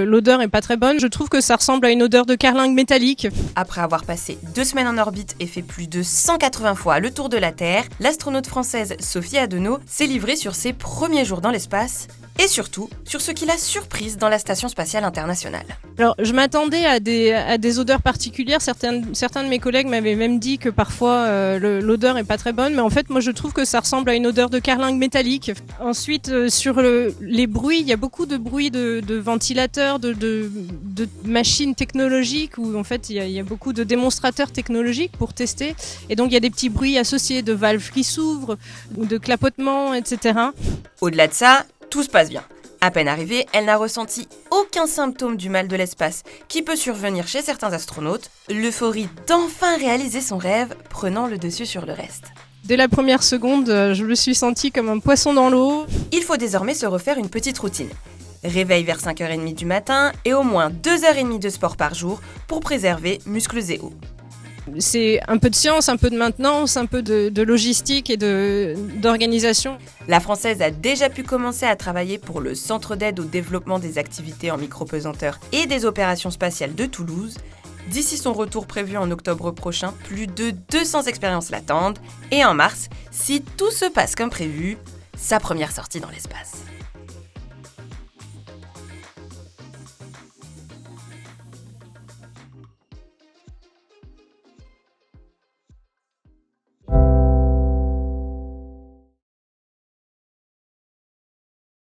L'odeur est pas très bonne, je trouve que ça ressemble à une odeur de carlingue métallique. Après avoir passé 2 semaines en orbite et fait plus de 180 fois le tour de la Terre, l'astronaute française Sophie Adenau s'est livrée sur ses premiers jours dans l'espace et surtout sur ce qui l'a surprise dans la Station spatiale internationale. Alors, je m'attendais à des odeurs particulières. Certains de mes collègues m'avaient même dit que parfois l'odeur est pas très bonne, mais en fait, moi, je trouve que ça ressemble à une odeur de carlingue métallique. Ensuite, sur les bruits, il y a beaucoup de bruits de ventilateurs, de machines technologiques où en fait, il y a beaucoup de démonstrateurs technologiques pour tester. Et donc, il y a des petits bruits associés de valves qui s'ouvrent ou de clapotements, etc. Au-delà de ça, tout se passe bien. À peine arrivée, elle n'a ressenti aucun symptôme du mal de l'espace qui peut survenir chez certains astronautes, l'euphorie d'enfin réaliser son rêve prenant le dessus sur le reste. Dès la première seconde, je me suis sentie comme un poisson dans l'eau. Il faut désormais se refaire une petite routine. Réveil vers 5h30 du matin et au moins 2h30 de sport par jour pour préserver muscles et os. C'est un peu de science, un peu de maintenance, un peu de logistique et d'organisation. La Française a déjà pu commencer à travailler pour le Centre d'aide au développement des activités en micropesanteur et des opérations spatiales de Toulouse. D'ici son retour prévu en octobre prochain, plus de 200 expériences l'attendent. Et en mars, si tout se passe comme prévu, sa première sortie dans l'espace.